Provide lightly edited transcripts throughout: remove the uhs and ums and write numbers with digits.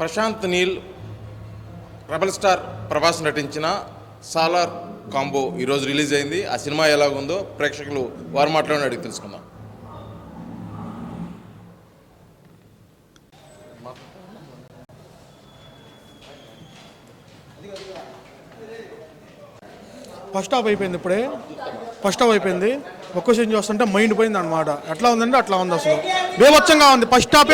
Prashanth Neel rebel star Prabhas నటించిన Salar combo ఈరోజు release అయింది. ఆ సినిమా ఎలాగుందో ప్రేక్షకులు వారు మాట్లాడి అడిగి తెలుసుకుందాం. ఫస్ట్ హాఫ్ అయిపోయింది. ఇప్పుడే ఫస్ట్ హాఫ్ అయిపోయింది. ఒక్క సీన్ చూస్తుంటే మైండ్ పోయింది అనమాట. ఎట్లా ఉందంటే అట్లా ఉంది, అసలు బేవచ్చంగా ఉంది. ఫస్ట్ హాఫ్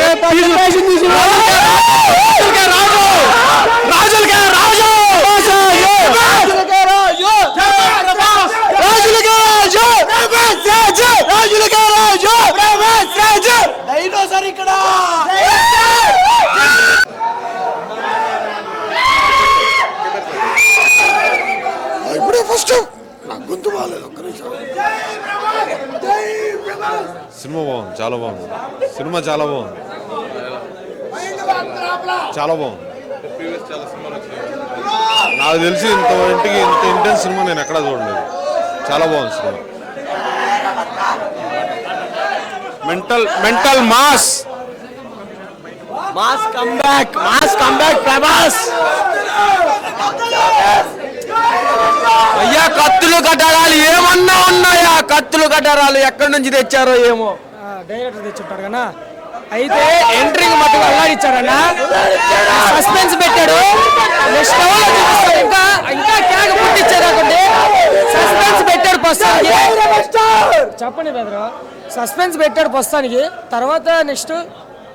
ఇక్కడ ఇప్పుడే ఫస్ట్ నాకు గొంతు బాగాలేదు. ఒక్క నిమిషం. సినిమా బాగుంది, చాలా బాగుంది. సినిమా చాలా బాగుంది, చాలా బాగుంది. నాకు తెలిసి ఇంత ఇంటెన్స్ సినిమా నేను ఎక్కడా చూడలేదు. చాలా బాగుంది cinema. Mental mass comeback Prabhas. అయ్యా కత్తులు కట్టడాలు ఏమన్నా ఉన్నాయా? కత్తులు కట్టడాలు ఎక్కడి నుంచి తెచ్చారో ఏమో. డైరెక్టర్ తెచ్చుంటారు కదా. అయితే ఎంట్రీకి మట్టుకు అల్లాడిచ్చారన్నా, సస్పెన్స్ పెట్టాడు. నెక్స్ట్ ఇంకా ఇంకా క్యాగ్ పుట్టించారు అనుకోండి. సస్పెన్స్ పెట్టాడు ప్రస్తుతానికి. చెప్పండి బెదరు, సస్పెన్స్ పెట్టాడు ప్రస్తుతానికి. తర్వాత నెక్స్ట్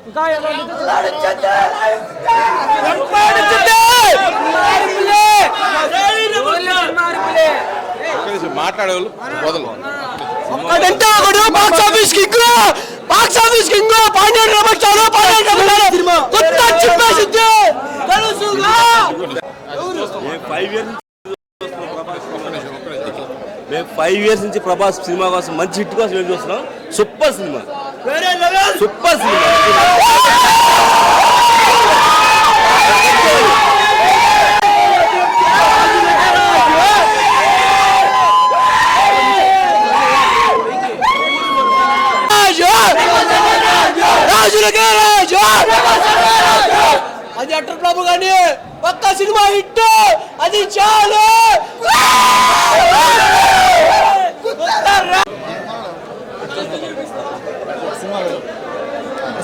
ఇంకా మాట్లాడేవాళ్ళు మొదలు బాక్స్ ఆఫీస్ కింగ్ మేము 5 years నుంచి ప్రభాస్ సినిమా కోసం మంచి హిట్ కోసం ఏం చూస్తున్నాం. Super cinema, super cinema. అది అట్టర్ బాబు కానీ ఒక్క సినిమా హిట్, అది చాలు.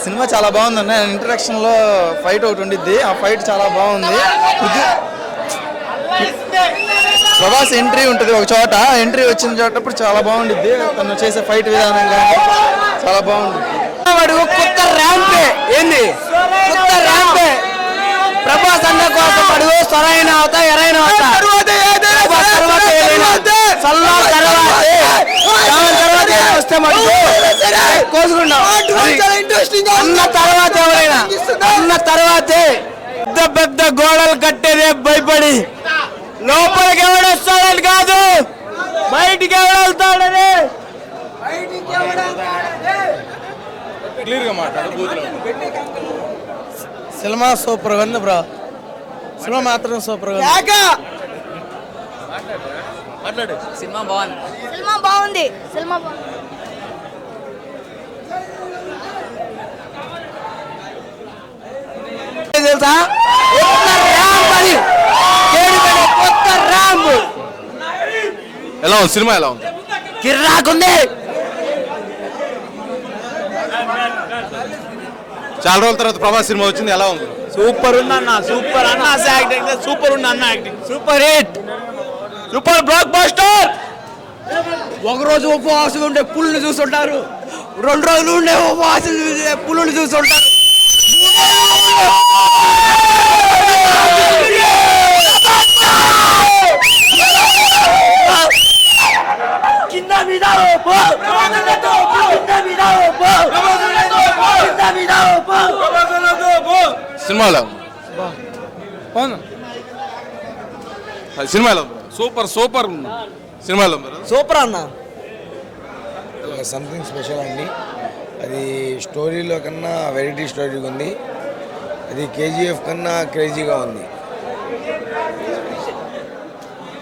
సినిమా చాలా బాగుందండి. ఇంట్రడక్షన్ లో ఫైట్ ఒకటి ఉండిద్ది. ఆ ఫైట్ చాలా బాగుంది. ప్రభాస్ ఎంట్రీ ఉంటుంది ఒక చోట. ఎంట్రీ వచ్చిన చోటప్పుడు చాలా బాగుండిద్ది. తను చేసే ఫైట్ విధానం కానీ చాలా బాగుంటుంది. కొత్త ర్యాంపే ఏంది, కొత్త ర్యాంపే. ప్రభాస్ అన్న కోసం అడుగు సరైన అవుతా ఎరైన అవుతా. అన్న తర్వాత ఎవరైనా అన్న తర్వాతే. పెద్ద పెద్ద గోడలు కట్టేదే భయపడి, లోపలికి ఎవడొస్తాడని కాదు, బయటికి ఎవడెళ్తాడని. క్లియర్గా మాట్లాడు. సినిమా సూపర్ ఉంది బ్రో. సినిమా మాత్రం సూపర్ ఉంది. మాట్లాడు. సినిమా బాగుంది. తెలుసా, కొత్త ర్యాంప్. ఎలా ఉంది సినిమా? ఎలా ఉంది? కిర్రాకుంది. చాలా రోజుల తర్వాత ప్రభాస్ సినిమా వచ్చింది. ఎలా ఉంది? సూపర్ ఉంది అన్న, సూపర్ అన్న. యాక్టింగ్ సూపర్ ఉంది అన్న, acting super hit, super block buster. ఒకరోజు ఉపవాసం ఉండే పుల్లుని చూస్తుంటారు, 2 రోజులు ఉండే ఉపవాసం చూసే పుల్లుని చూస్తుంటారు. కింద మీద సినిమా ఎలా ఉంది? సినిమా ఎలా ఉంది? సూపర్ సినిమా ఎలా ఉంది? సూపర్ అన్న. సంథింగ్ స్పెషల్ అండి. అది స్టోరీలో కన్నా వెరైటీ స్టోరీగా ఉంది. అది కేజీఎఫ్ కన్నా క్రేజీగా ఉంది.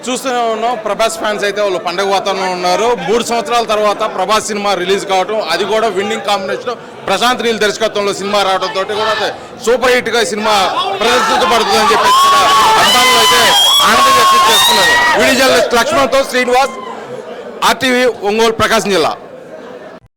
చూస్తూనే ఉన్నాం. ప్రభాస్ ఫ్యాన్స్ అయితే వాళ్ళు పండగ వాతావరణంలో ఉన్నారు. 3 సంవత్సరాల తర్వాత ప్రభాస్ సినిమా రిలీజ్ కావడం, అది కూడా విన్నింగ్ కాంబినేషన్ ప్రశాంత్ నీల్ దర్శకత్వంలో సినిమా రావడంతో కూడా సూపర్ హిట్ గా సినిమా ప్రదర్శించబడుతుంది అని చెప్పేసి కూడా అభిమానులు అయితే ఆనందం వ్యక్తం చేస్తున్నారు. వీడియో జర్నలిస్ట్ లక్ష్మణ్తో శ్రీనివాస్, RTV ఒంగోలు, ప్రకాశం జిల్లా.